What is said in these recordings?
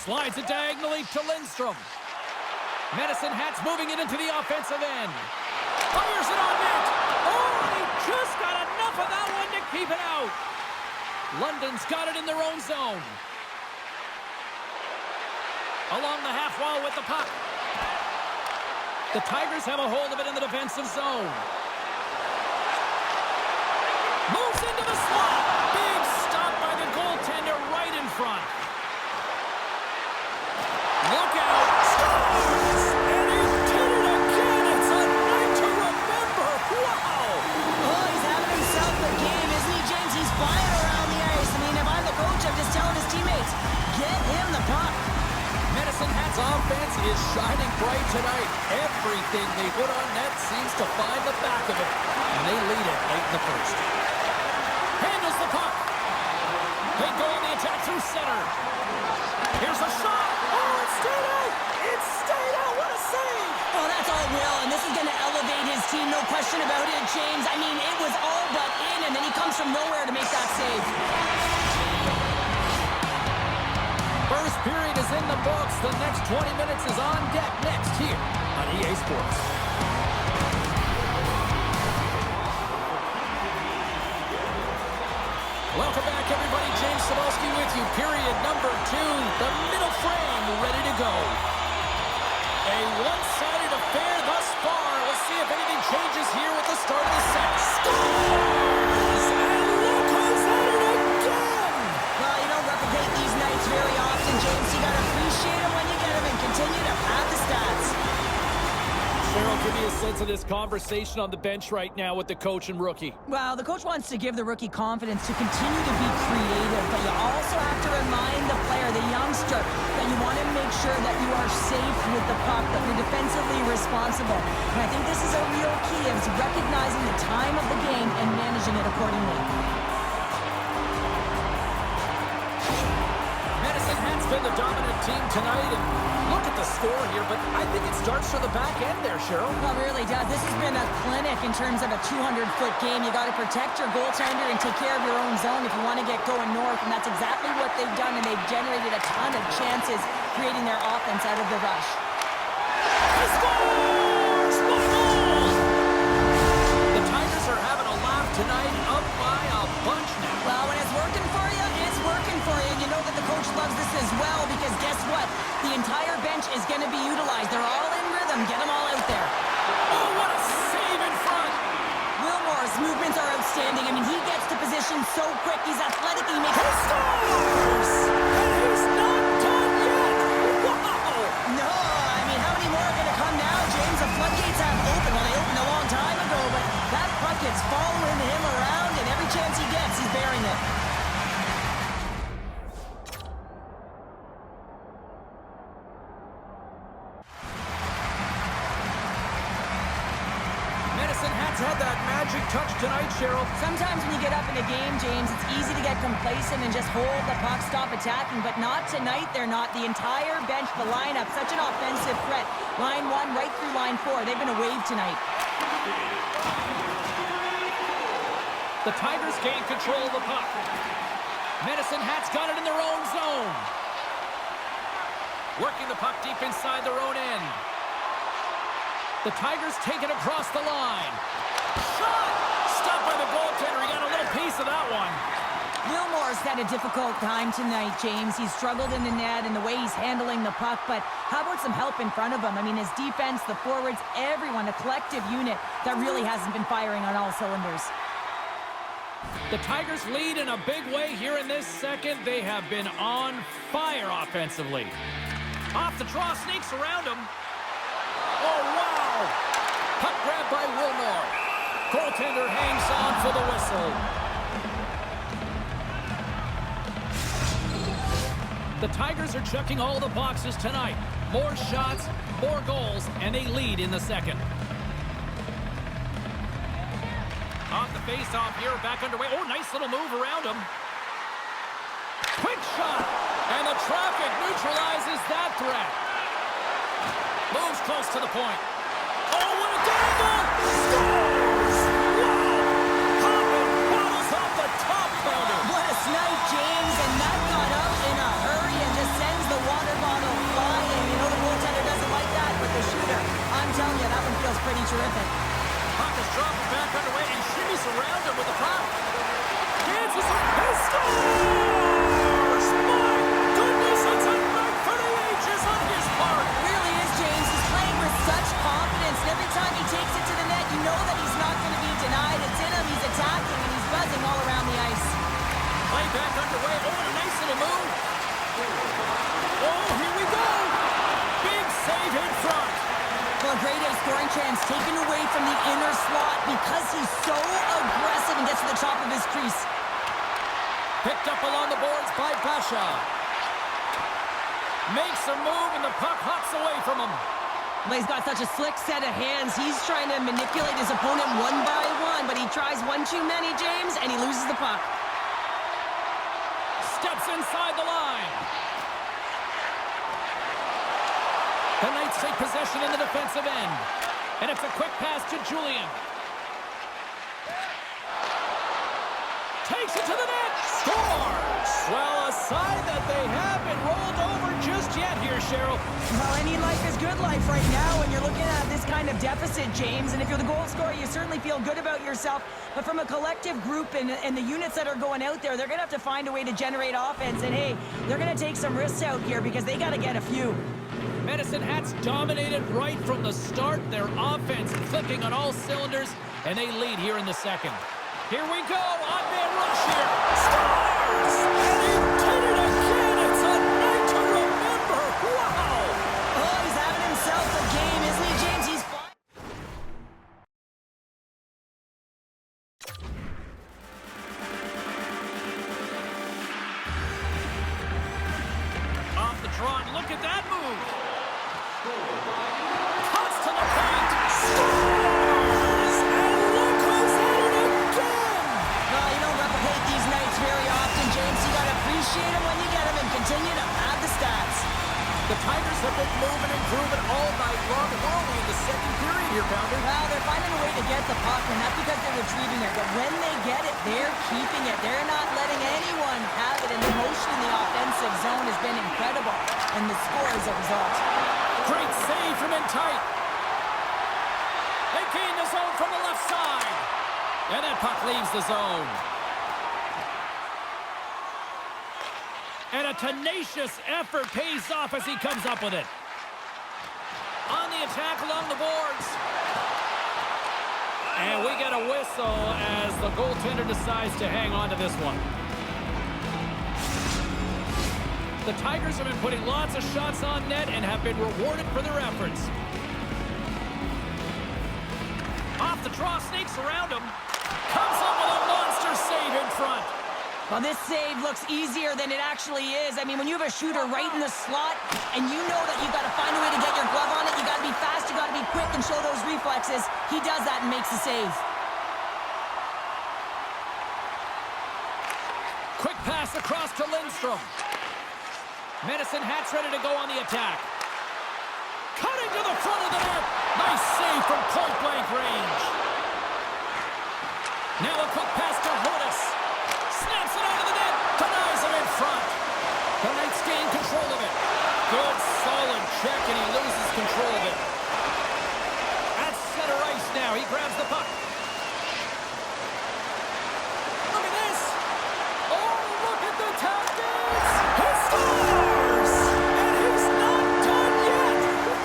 Slides it diagonally to Lindstrom. Medicine Hat's moving it into the offensive end. Fires it on net. Oh, he just got enough of that one to keep it out. London's got it in their own zone. Along the half wall with the puck. The Tigers have a hold of it in the defensive zone. Moves into the slot. Big stop by the goaltender right in front. Look out. Scores! And he did it again. It's a night to remember. Wow. Oh, he's having himself a game, isn't he, James? He's flying around the ice. I mean, if I'm the coach, I'm just telling his teammates, get him the puck. Medicine Hat's offense is shining bright tonight. Everything they put on net seems to find the back of it. And they lead it late in the first. Handles the puck. They go on the attack through center. Here's a shot. Oh, it stayed out. It stayed out. What a save. Oh, that's all Will, and this is going to elevate his team, no question about it, James. I mean, it was all but in, and then he comes from nowhere to make that save. First period is in the books. The next 20 minutes is on deck next here on EA Sports. Welcome back, everybody. James Cebulski with you. Period number 2. The middle frame ready to go. A one-sided affair thus far. Let's see if anything changes here with the start of the set. Scores! And look who's at it again! Well, you don't replicate these nights very often, James. You got to appreciate them when you get them and continue to pad the stats. Cheryl, give me a sense of this conversation on the bench right now with the coach and rookie. Well, the coach wants to give the rookie confidence to continue to be creative, but you also have to remind the player, the youngster, that you want to make sure that you are safe with the puck, that you're defensively responsible. And I think this is a real key, is recognizing the time of the game and managing it accordingly. Medicine Hat's been the dominant team tonight, and look at the score here, but I think it starts from the back end there, Cheryl. Well, it really does. This has been a clinic in terms of a 200-foot game. You got to protect your goaltender and take care of your own zone if you want to get going north, and that's exactly what they've done, and they've generated a ton of chances creating their offense out of the rush. He scores! What a goal! The Tigers are having a laugh tonight, up by a bunch now. Well, when it's working for you, it's working for you. And you know that the coach loves this as well, because guess what? The entire bench is going to be utilized. They're all in rhythm. Get them all out there. Oh, what a save in front! Willmore's movements are outstanding. I mean, he gets to position so quick. He's athletic. He makes... He scores! And he's not done yet! Wow! No, I mean, how many more are going to come now, James? The floodgates have opened. Well, they opened a long time ago, but that puck is following him around, and every chance he gets, he's bearing it. Medicine Hat's had that magic touch tonight, Cheryl. Sometimes when you get up in a game, James, it's easy to get complacent and just hold the puck, stop attacking, but not tonight. They're not. The entire bench, the lineup, such an offensive threat. Line 1 right through line 4. They've been a wave tonight. The Tigers gain control of the puck. Medicine Hat's got it in their own zone. Working the puck deep inside their own end. The Tigers take it across the line. Shot! Stopped by the goaltender. He got a little piece of that one. Willmore's had a difficult time tonight, James. He's struggled in the net and the way he's handling the puck, but how about some help in front of him? I mean, his defense, the forwards, everyone, a collective unit that really hasn't been firing on all cylinders. The Tigers lead in a big way here in this second. They have been on fire offensively. Off the draw, sneaks around him. Oh, wow! Puck grabbed by Willmore. Goaltender hangs on for the whistle. The Tigers are checking all the boxes tonight. More shots, more goals, and they lead in the second. Off the face-off here, back underway. Oh, nice little move around him. Quick shot, and the traffic neutralizes that threat. Moves close to the point. Oh, what a gamble! Scores! Wow! Hopping bottles off the top bounder. What a snipe, James, and that got up in a hurry and just sends the water terrific. Puck is dropping back underway and shimmies around him with the puck. Dances and scores! My goodness, it's a night for the ages on his part. It really is, James. He's playing with such confidence. And every time he takes it to the net, you know that he's not going to be denied. It's in him. He's attacking, and he's buzzing all around the ice. Play back underway. Oh, and a nice little move. Oh, here we go. Big save in front. Well, a grade A scoring chance taken away from the inner slot because he's so aggressive and gets to the top of his crease. Picked up along the boards by Basha. Makes a move, and the puck hops away from him. Well, he's got such a slick set of hands. He's trying to manipulate his opponent one by one, but he tries one too many, James, and he loses the puck. Steps inside the line. The Knights take possession in the defensive end. And it's a quick pass to Julian. Takes it to the net. Scores! Well, a sign that they haven't rolled over just yet here, Cheryl. Well, any life is good life right now, and you're looking at this kind of deficit, James. And if you're the goal scorer, you certainly feel good about yourself. But from a collective group and the units that are going out there, they're going to have to find a way to generate offense. And, hey, they're going to take some risks out here because they got to get a few. Medicine Hats dominated right from the start. Their offense clicking on all cylinders, and they lead here in the second. Here we go. On-man rush here. Scores! And he did it again. It's a night to remember. Wow! Oh, he's having himself a game, isn't he, James? He's fine. Off the draw, and look at that move. Cuts to the point. Scores! And look who's at it again! Well, you don't replicate these nights very often, James. You got to appreciate them when you get them and continue to add the stats. The Tigers have been moving and grooving all night long. We're only in the second period here, Pounder. Well, they're finding a way to get the puck, and that's because they're retrieving it. But when they get it, they're keeping it. They're not letting anyone have it, and the motion in the offensive zone has been incredible, and the score is a result. Great save from in tight. They gain the zone from the left side. And that puck leaves the zone. And a tenacious effort pays off as he comes up with it. On the attack along the boards. And we get a whistle as the goaltender decides to hang on to this one. The Tigers have been putting lots of shots on net and have been rewarded for their efforts. Off the draw, snakes around him. Comes up with a monster save in front. Well, this save looks easier than it actually is. I mean, when you have a shooter right in the slot and you know that you've got to find a way to get your glove on it, you got to be fast, you got to be quick and show those reflexes. He does that and makes the save. Quick pass across to Lindstrom. Medicine Hats ready to go on the attack. Cutting to the front of the net. Nice save from point-blank range. Now a quick pass to Hodis. Snaps it out of the net. Denies him in front. The Knights gain control of it. Good, solid check, and he loses control of it. At center ice now. He grabs the puck. Look at this. Oh, look at the tactics. He scores! And he's not done yet.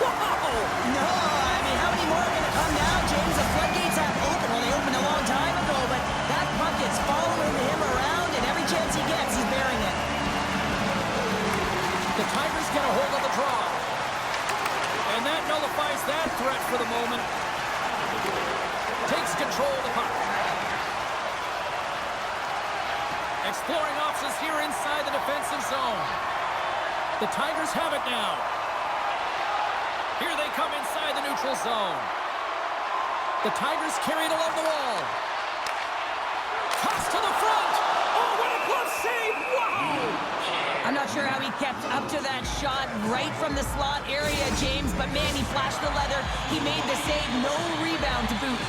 Wow! No, I mean, how many more are going to come down, James? The floodgates have opened. Well, they opened a long time ago, but that puck is following him around, and every chance he gets, he's bearing it. The Tigers get a hold of the draw. And that nullifies that threat for the moment. Takes control of the puck. Exploring options here inside the defensive zone. The Tigers have it now. Here they come inside the neutral zone. The Tigers carry it along the wall. Toss to the front. Oh, what a glove save. Wow! I'm not sure how he kept up to that shot right from the slot area, James, but man, he flashed the leather. He made the save. No rebound to boot.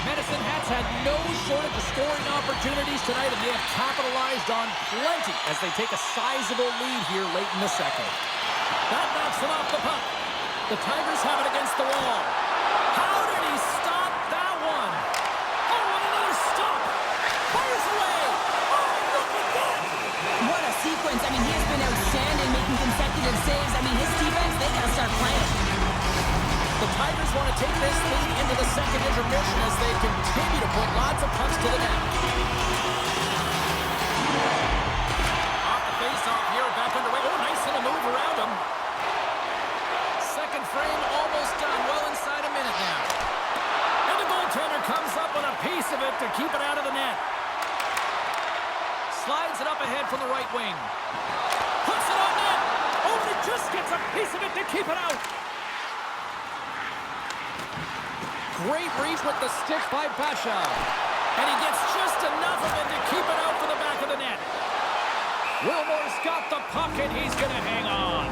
Medicine Hats had no shortage of scoring opportunities tonight, and they have capitalized on plenty as they take a sizable lead here late in the second. That knocks them off the puck. The Tigers have it against the wall. How did he sequence, I mean, he has been outstanding, making consecutive saves. I mean, his defense, they got to start playing. The Tigers want to take this lead into the second intermission as they continue to put lots of pucks to the net. Off the face-off here, back underway. Oh, nice little move around him. Second frame almost done, well inside a minute now. And the goaltender comes up with a piece of it to keep it out of the net. Slides it up ahead from the right wing. Puts it on net. Oh, and he just gets a piece of it to keep it out. Great reach with the stick by Pasha. And he gets just enough of it to keep it out for the back of the net. Wilmore's got the puck, and he's going to hang on.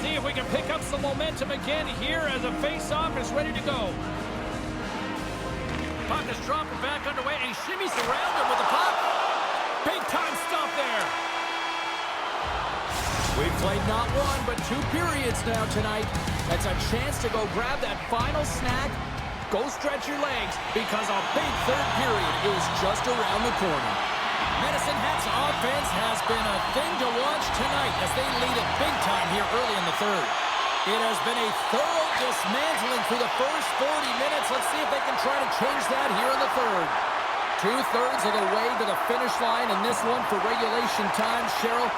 See if we can pick up some momentum again here as a face-off is ready to go. Puck is dropping back underway, and he shimmies around him with the puck. Big-time stop there. We've played not one, but 2 periods now tonight. That's a chance to go grab that final snack. Go stretch your legs, because a big third period is just around the corner. Medicine Hat's offense has been a thing to watch tonight as they lead it big time here early in the third. It has been a thorough dismantling through the first 40 minutes. Let's see if they can try to change that here in the third. 2/3 of the way to the finish line in this one for regulation time. Cheryl,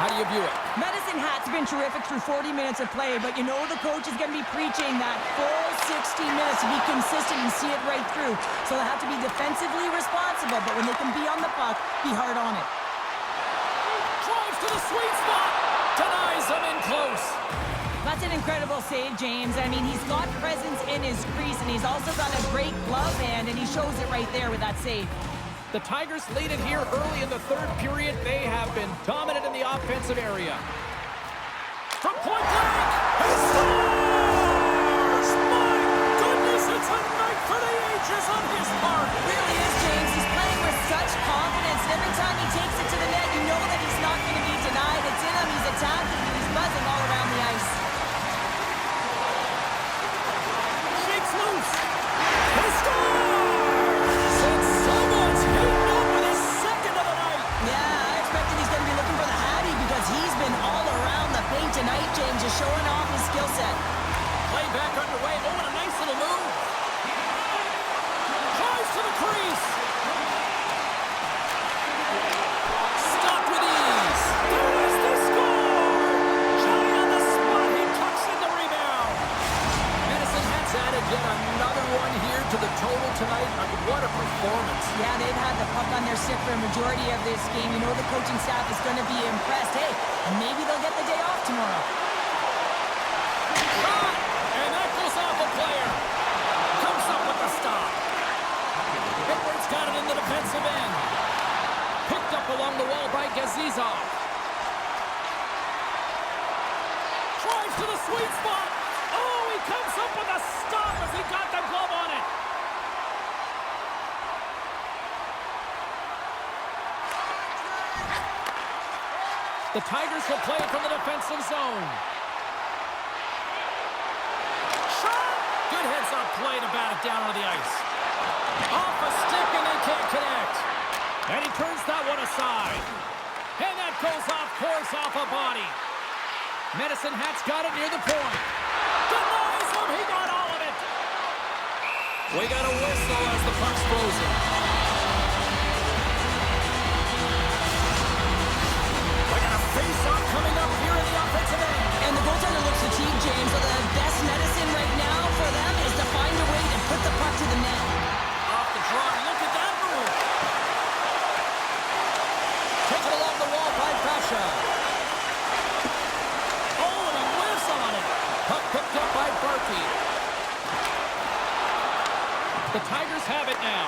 how do you view it? Medicine Hat's been terrific through 40 minutes of play, but you know the coach is going to be preaching that full 60 minutes to be consistent and see it right through. So they have to be defensively responsible, but when they can be on the puck, be hard on it. Drives to the sweet spot. Denies them in close. That's an incredible save, James. I mean, he's got presence in his crease, and he's also got a great glove hand, and he shows it right there with that save. The Tigers lead it here early in the third period. They have been dominant in the offensive area. From point blank, he scores! My goodness, it's a night for the ages on his part. It really is, James. He's playing with such confidence. Every time he takes it to the net, you know that he's not going to be denied. It's in him. He's attacking, and he's buzzing all around the ice. Shakes loose. He scores! And someone's heating up with his second of the night. Yeah, I expected he's going to be looking for the Hattie because he's been all around the paint tonight, James, just showing off his skill set. Play back underway. Oh, and a nice little move. Drives to the crease. Stopped with ease. There is the score. Johnny on the spot. He tucks in the rebound. Medicine Hat's added yet another one here to the total tonight. I mean, what a performance. Yeah, they've had the puck on their stick for a majority of this game. You know the coaching staff is going to be impressed. Hey, maybe they'll get the day off tomorrow. Shot! And that goes off a player. Comes up with the stop. Edwards got it in the defensive end. Picked up along the wall by Gazizov. Drives to the sweet spot. Oh, he comes up with a stop as he got the glove on it. The Tigers will play it from the defensive zone. Shot! Good heads-up play to bat it down on the ice. Off a stick, and they can't connect. And he turns that one aside. And that goes off course, off a body. Medicine Hat's got it near the point. Denies him. He got all of it. We got a whistle as the puck's frozen. We got a face-off coming up here in the offensive end. And the goaltender looks fatigued, James, so the best medicine right now for them is to find a way to put the puck to the net. Off the draw. Look at that move. Taken along the wall by Pasha. Oh, and he whiffs on it. Puck picked up by Barkey. The Tigers have it now.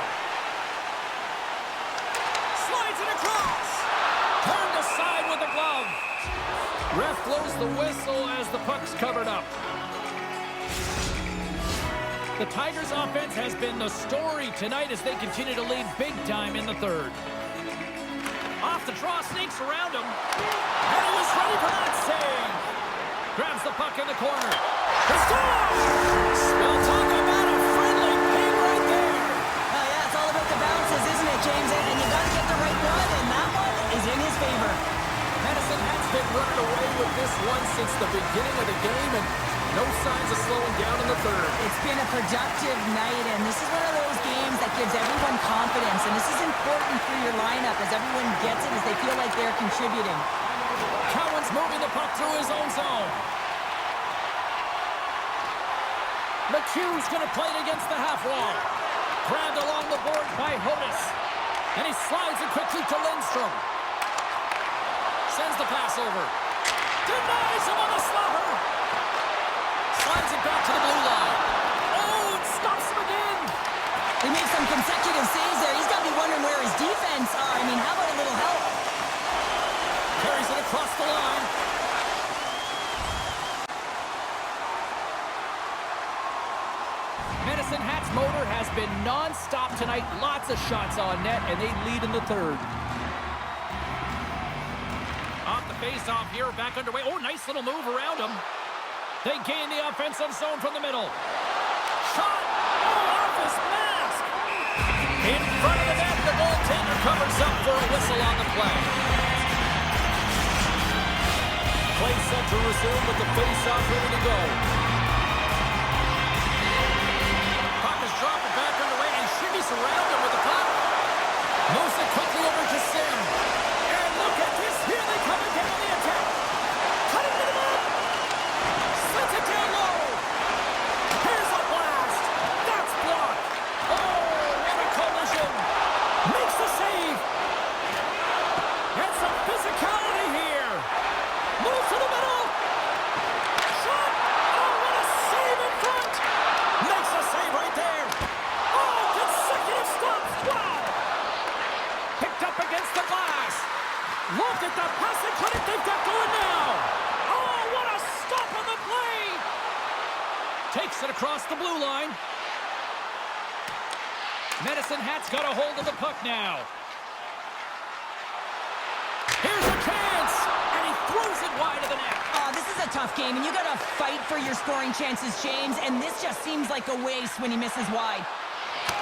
Slides it across. Turned aside with the glove. Ref blows the whistle as the puck's covered up. The Tigers' offense has been the story tonight as they continue to lead big time in the third. Off the draw, sneaks around him. And he was ready for that save. Grabs the puck in the corner. He scores! Well, talk about a friendly paint right there. Oh, yeah, it's all about the bounce chances, isn't it, James? And you got to get the right one, and that one is in his favor. Medicine has been running away with this one since the beginning of the game, and no signs of slowing down in the third. It's been a productive night, and this is one of those games that gives everyone confidence, and this is important for your lineup as everyone gets it, as they feel like they're contributing. Cowan's moving the puck through his own zone. McHugh's going to play it against the half wall. Grabbed along the board by Hodis. And he slides it quickly to Lindstrom. Sends the pass over. Denies him on the slapper. Slides it back to the blue line. Oh, it stops him again. He made some consecutive saves there. He's got to be wondering where his defense are. I mean, how about a little help? Carries it across the line. Medicine Hat's motor has been non-stop tonight. Lots of shots on net, and they lead in the third. Off the face-off here, back underway. Oh, nice little move around him. They gain the offensive zone from the middle. Shot! Oh, off his mask! In front of the net, the goaltender covers up for a whistle on the play. Play set to resume with the face-off ready to go. Drop it back underway, and Shiggy's around him with the puck. Moves it quickly over to Sim. And look at this. Here they come again on the attack. Cutting to the net. Sends it down low. Here's a blast. That's blocked. Oh, what a collision. Makes the save. And some physicality here. Moves to the middle. Shot. Oh, what a save in front. Makes a save right there. Look at the passing clinic they've got going now. Oh, what a stop on the play. Takes it across the blue line. Medicine Hat's got a hold of the puck now. Here's a chance. And he throws it wide of the net. Oh, this is a tough game, and you got to fight for your scoring chances, James. And this just seems like a waste when he misses wide.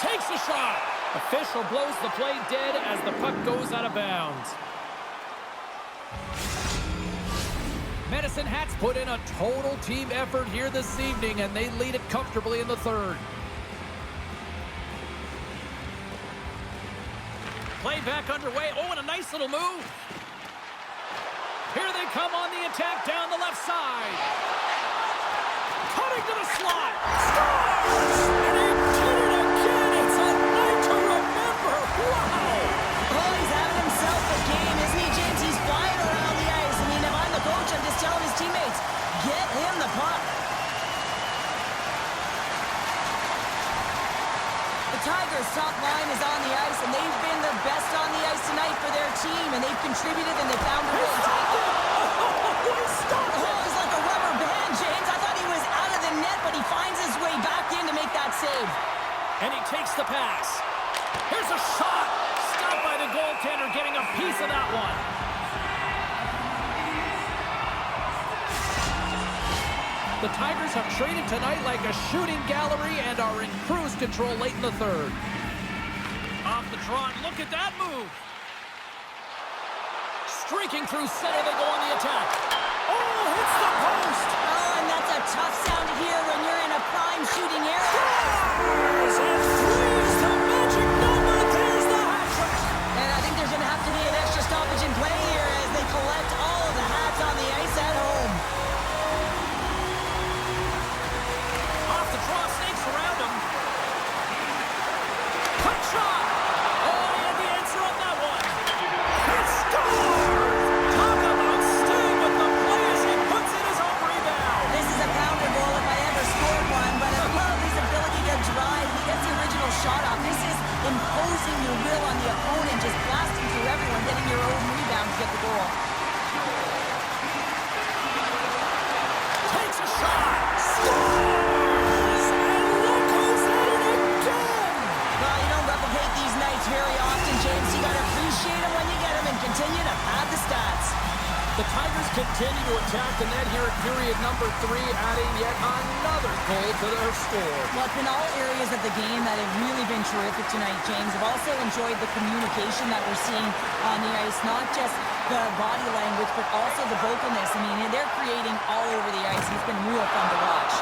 Takes a shot. Official blows the play dead as the puck goes out of bounds. Medicine Hat's put in a total team effort here this evening, and they lead it comfortably in the third. Play back underway. Oh, and a nice little move. Here they come on the attack down the left side. Cutting to the slot. Scores! And he did it again. It's a night to remember. Wow! Oh, he's having himself a game, isn't he, James? He's flying around the ice. I mean, if I'm the coach, I'm just telling his teammates, get him the puck. The Tigers' top line is on the ice, and they've been the best on the ice tonight for their team, and they've contributed, and they found a way to take it. Oh, he's like a rubber band, James. I thought he was out of the net, but he finds his way back in to make that save. And he takes the pass. Here's a shot. Stopped by the goaltender, getting a piece of that one. The Tigers have traded tonight like a shooting gallery and are in cruise control late in the third. Off the draw, look at that move. Streaking through center, they go on the attack. Oh, hits the post. Oh, and that's a tough sound to hear when you're in a prime shooting area. Scores! And three's the magic number. There's the hat trick. And I think there's going to have to be an extra stoppage in play here as they collect all of the hats on the ice at home. Off the draw, snakes around him. Quick shot. Oh, he had the answer on that one. He scored! Talk about staying with the play as he puts in his own rebound. This is a pounder goal if I ever scored one, but I love his ability to drive. He gets the original The Tigers continue to attack the net here at period number 3, adding yet another goal to their score. Well, it's been all areas of the game that have really been terrific tonight, James. I've also enjoyed the communication that we're seeing on the ice, not just the body language, but also the vocalness. I mean, they're creating all over the ice. It's been real fun to watch.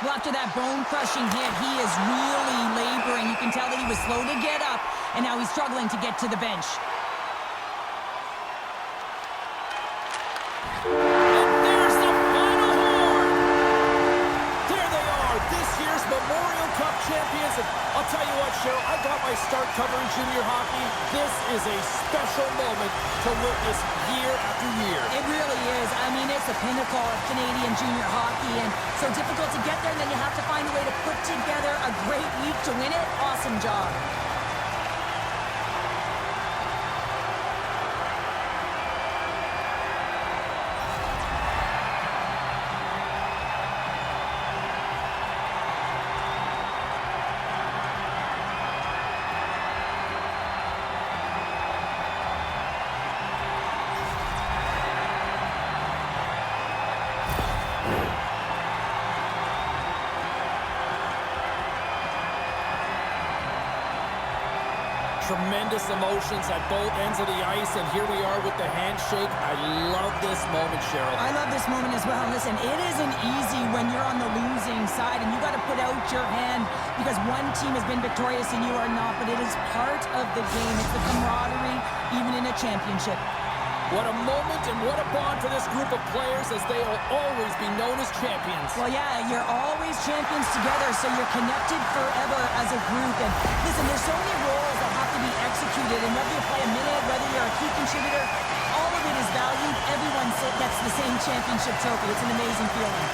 Well, after that bone-crushing hit, he is really laboring. You can tell that he was slow to get up, and now he's struggling to get to the bench. Champions, and I'll tell you what, Cheryl, I got my start covering junior hockey. This is a special moment to witness year after year. It really is. I mean, it's a pinnacle of Canadian junior hockey, and so difficult to get there, and then you have to find a way to put together a great week to win it. Awesome job. Tremendous emotions at both ends of the ice, and here we are with the handshake. I love this moment, Cheryl. I love this moment as well. Listen, it isn't easy when you're on the losing side, and you got to put out your hand because one team has been victorious and you are not, but it is part of the game. It's the camaraderie, even in a championship. What a moment and what a bond for this group of players, as they will always be known as champions. Well, yeah, you're always champions together, so you're connected forever as a group. And listen, there's so many roles that have to be executed, and whether you play a minute, whether you're a key contributor, all of it is valued. Everyone gets the same championship trophy. It's an amazing feeling.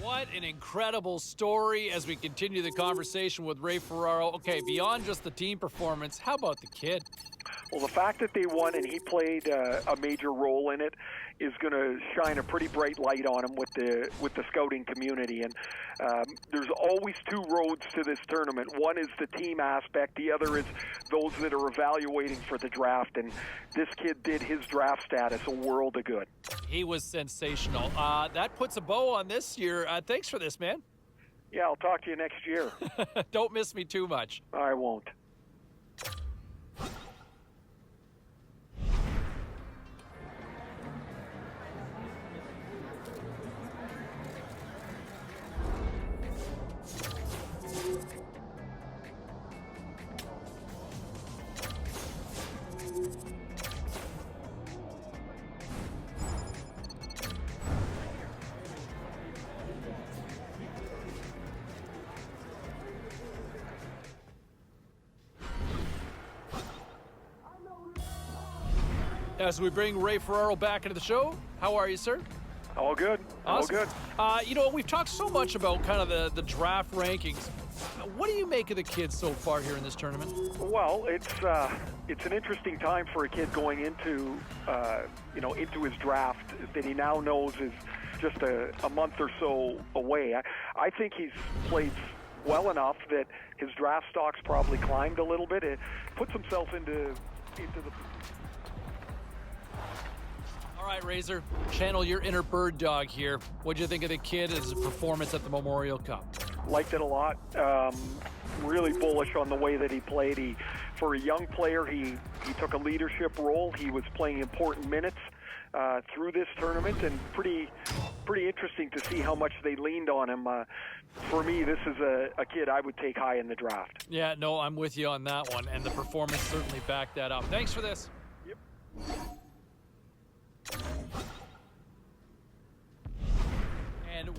What an incredible story as we continue the conversation with Ray Ferraro. Okay, beyond just the team performance, how about the kid? Well, the fact that they won and he played a major role in it is going to shine a pretty bright light on him with the scouting community. And there's always two roads to this tournament. One is the team aspect. The other is those that are evaluating for the draft. And this kid did his draft status a world of good. He was sensational. That puts a bow on this year. Thanks for this, man. Yeah, I'll talk to you next year. Don't miss me too much. I won't. As we bring Ray Ferraro back into the show, how are you, sir? All good. Awesome. All good. You know, we've talked so much about kind of the draft rankings. What do you make of the kids so far here in this tournament? Well, it's an interesting time for a kid going into into his draft that he now knows is just a month or so away. I think he's played well enough that his draft stock's probably climbed a little bit. It puts himself into the. All right, Razor, channel your inner bird dog here. What'd you think of the kid as a performance at the Memorial Cup? Liked it a lot. Really bullish on the way that he played. For a young player, he took a leadership role. He was playing important minutes through this tournament, and pretty interesting to see how much they leaned on him. For me, this is a kid I would take high in the draft. Yeah, no, I'm with you on that one, and the performance certainly backed that up. Thanks for this. Yep.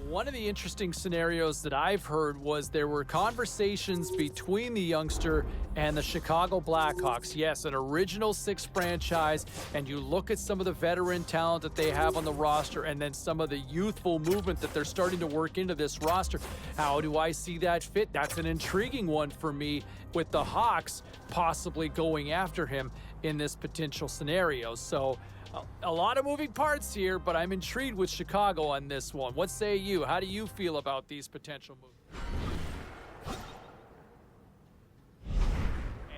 One of the interesting scenarios that I've heard was there were conversations between the youngster and the Chicago Blackhawks. Yes, an original six franchise, and you look at some of the veteran talent that they have on the roster and then some of the youthful movement that they're starting to work into this roster. How do I see that fit? That's an intriguing one for me, with the Hawks possibly going after him in this potential scenario. So a lot of moving parts here, but I'm intrigued with Chicago on this one. What say you? How do you feel about these potential moves?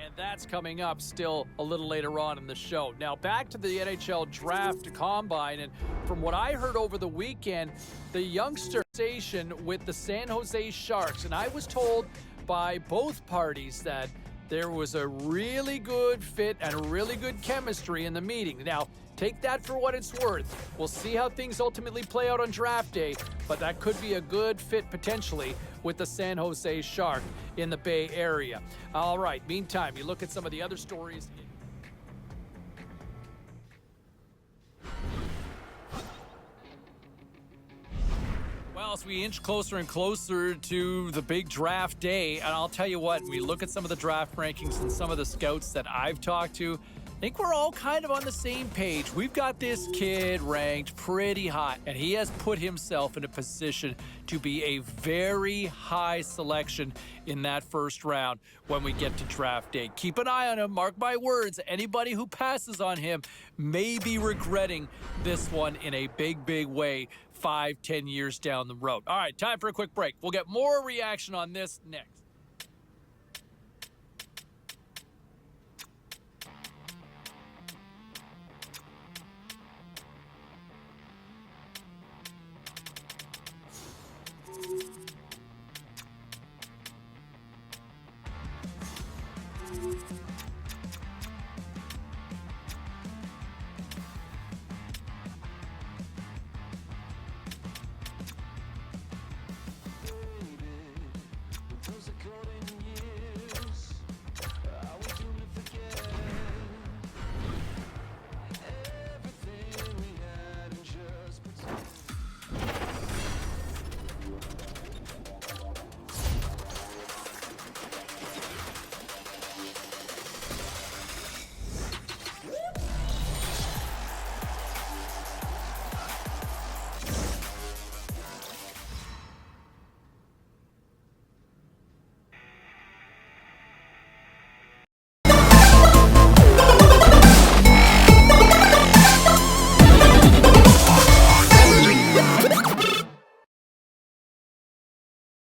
And that's coming up still a little later on in the show. Now back to the NHL Draft Combine, and from what I heard over the weekend, the youngster station with the San Jose Sharks, and I was told by both parties that there was a really good fit and a really good chemistry in the meeting. Now, take that for what it's worth. We'll see how things ultimately play out on draft day, but that could be a good fit potentially with the San Jose Shark in the Bay Area. All right, meantime, you look at some of the other stories. Well, as we inch closer and closer to the big draft day, and I'll tell you what, we look at some of the draft rankings and some of the scouts that I've talked to, I think we're all kind of on the same page. We've got this kid ranked pretty high, and he has put himself in a position to be a very high selection in that first round when we get to draft day. Keep an eye on him. Mark my words. Anybody who passes on him may be regretting this one in a big, big way 5-10 years down the road. All right, time for a quick break. We'll get more reaction on this next.